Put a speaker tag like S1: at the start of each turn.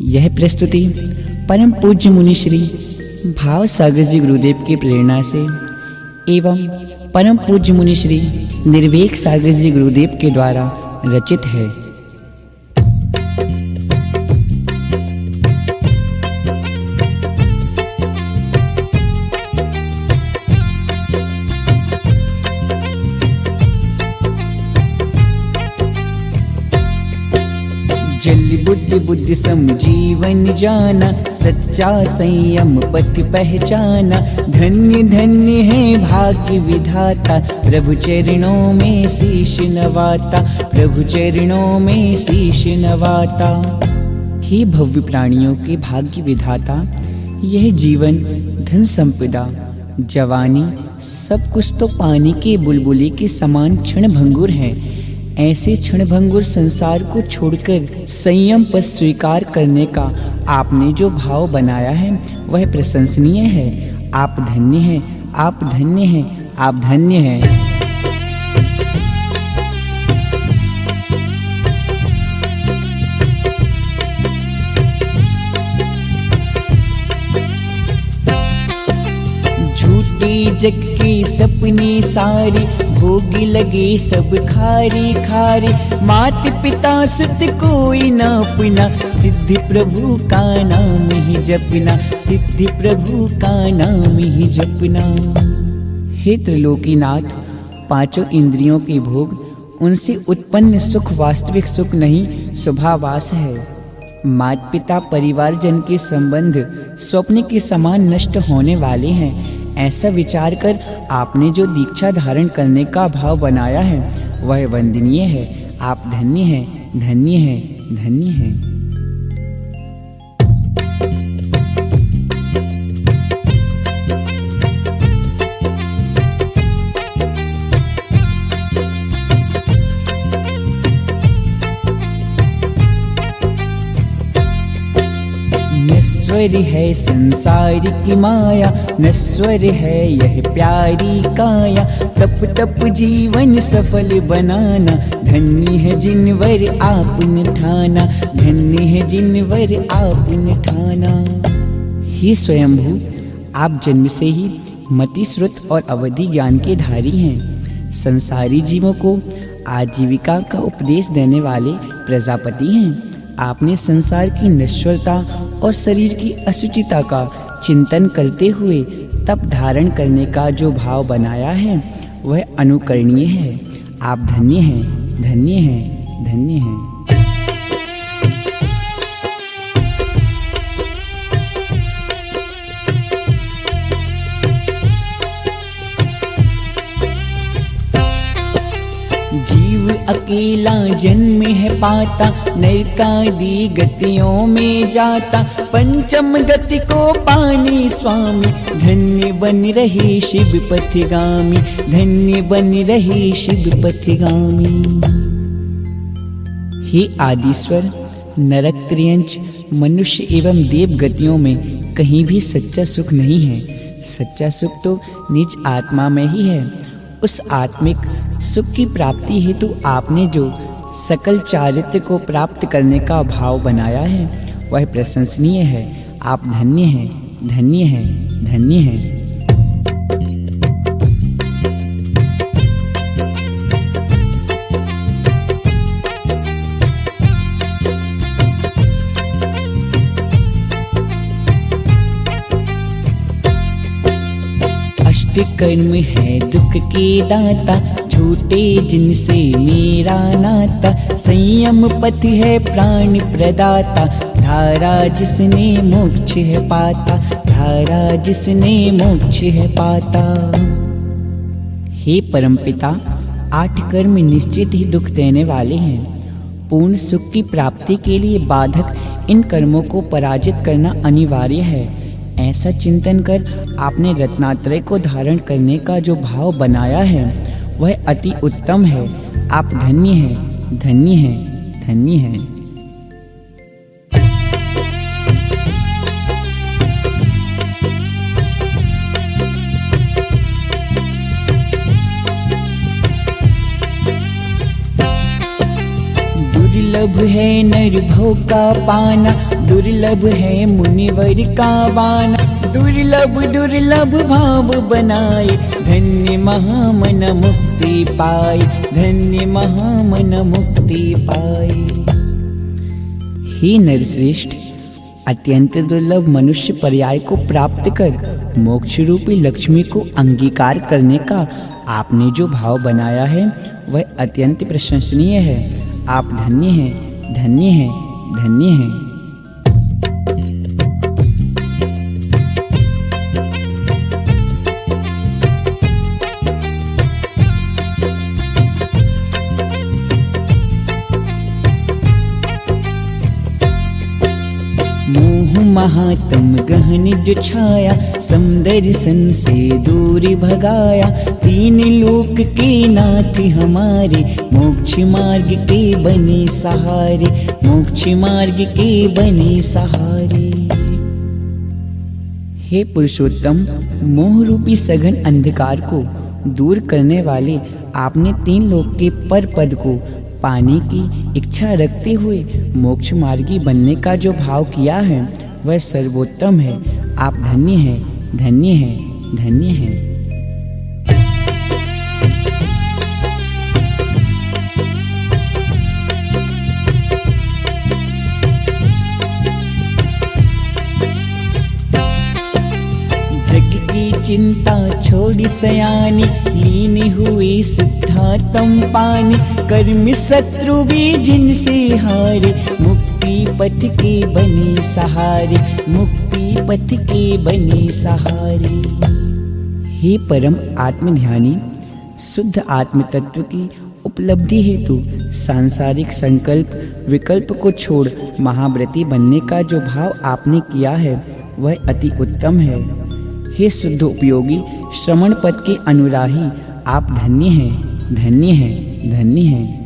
S1: यह प्रस्तुति परम पूज्य मुनि श्री भाव सागर जी गुरुदेव की प्रेरणा से एवं परम पूज्य मुनि श्री निर्वेक सागर जी गुरुदेव के द्वारा रचित है। जल बुद्धि बुद्धि सम जीवन जाना, सच्चा संयम पथ पहचाना। धन्य धन्य है भाग्य विधाता, प्रभु चरणों में शीश नवाता, प्रभु चरणों में शीश नवाता। हे भव्य प्राणियों के भाग्य विधाता, यह जीवन धन संपदा जवानी सब कुछ तो पानी के बुलबुले के समान क्षण भंगुर है। ऐसे क्षणभंगुर संसार को छोड़कर संयम पर स्वीकार करने का आपने जो भाव बनाया है वह प्रशंसनीय है। आप धन्य हैं, आप धन्य हैं, आप धन्य हैं। झूठी जग के सपने सारे, भोग लगे सब खारी खारी। मात पिता सुत कोई ना अपना, सिद्धि प्रभु का नाम ही जपना, सिद्धि प्रभु का नाम ही जपना। हे त्रिलोकीनाथ, पांचों इंद्रियों के भोग, उनसे उत्पन्न सुख वास्तविक सुख नहीं, शुभाभास है। माता पिता परिवारजन के संबंध स्वप्न के समान नष्ट होने वाले हैं। ऐसा विचार कर आपने जो दीक्षा धारण करने का भाव बनाया है वह वंदनीय है। आप धन्य हैं, धन्य हैं, धन्य हैं। नश्वर है संसार की माया, नश्वर है यह प्यारी काया। तप तप जीवन सफल बनाना, धन्य है जिनवर आपने ठाना, धन्य है जिनवर आपने ठाना। हे स्वयंभू, आप जन्म से ही मति श्रुत और अवधि ज्ञान के धारी हैं। संसारी जीवों को आजीविका का उपदेश देने वाले प्रजापति हैं। आपने संसार की नश्वरता और शरीर की अशुचिता का चिंतन करते हुए तप धारण करने का जो भाव बनाया है वह अनुकरणीय है। आप धन्य हैं, धन्य हैं, धन्य हैं। अकेला जन्म है पाता, नरकादि गतियों में जाता। पंचम गति को पानी स्वामी, धन्य बन रहे शिव पथिगामी, धन्य बन रहे शिव पथिगामी। हे आदिश्वर, नरक त्रियंच मनुष्य एवं देव गतियों में कहीं भी सच्चा सुख नहीं है। सच्चा सुख तो निज आत्मा में ही है। उस आत्मिक सुख की प्राप्ति हेतु आपने जो सकल चारित्र को प्राप्त करने का भाव बनाया है वह प्रशंसनीय है। आप धन्य हैं, धन्य हैं, धन्य हैं। कर्म है दुख के दाता, छूटे जिनसे मेरा नाता। संयम पथ है प्राण प्रदाता, धारा जिसने मोक्ष है पाता, धारा जिसने मोक्ष है पाता। हे परमपिता, 8 कर्म निश्चित ही दुख देने वाले हैं। पूर्ण सुख की प्राप्ति के लिए बाधक इन कर्मों को पराजित करना अनिवार्य है। ऐसा चिंतन कर आपने रत्नात्रय को धारण करने का जो भाव बनाया है वह अति उत्तम है। आप धन्य हैं, धन्य हैं, धन्य हैं। दुर्लभ है नर भव का पाना, दुर्लभ है मुनिवर का बाना। दुर्लभ दुर्लभ भाव बनाए, धन्य महामन मुक्ति पाए, धन्य महामन मुक्ति पाए। हे नरश्रेष्ठ, अत्यंत दुर्लभ मनुष्य पर्याय को प्राप्त कर मोक्ष रूपी लक्ष्मी को अंगीकार करने का आपने जो भाव बनाया है वह अत्यंत प्रशंसनीय है। आप धन्य हैं, धन्य हैं, धन्य हैं। मोह महात्म गहन जो छाया, समदर्शन से दूर भगाया। तीन लोक के नाथ हमारे, मोक्ष मार्ग के बने सहारे, मोक्ष मार्ग के बने सहारे। हे पुरुषोत्तम, मोह रूपी सघन अंधकार को दूर करने वाले आपने तीन लोक के पर पद को पाने की इच्छा रखते हुए मोक्ष मार्गी बनने का जो भाव किया है वह सर्वोत्तम है। आप धन्य हैं, धन्य हैं, धन्य हैं। चिंता छोड़ी सयानी, लीन हुई शुद्धात्म पानी। कर्म शत्रु भी जिनसे हारे, मुक्ति पथ के बने सहारे, मुक्ति पथ के बने सहारे। हे परम आत्मध्यानी, शुद्ध आत्म तत्व की उपलब्धि हेतु सांसारिक संकल्प विकल्प को छोड़ महाव्रती बनने का जो भाव आपने किया है वह अति उत्तम है। हे शुद्ध उपयोगी श्रवण पद के अनुराही, आप धन्य हैं, धन्य हैं, धन्य हैं।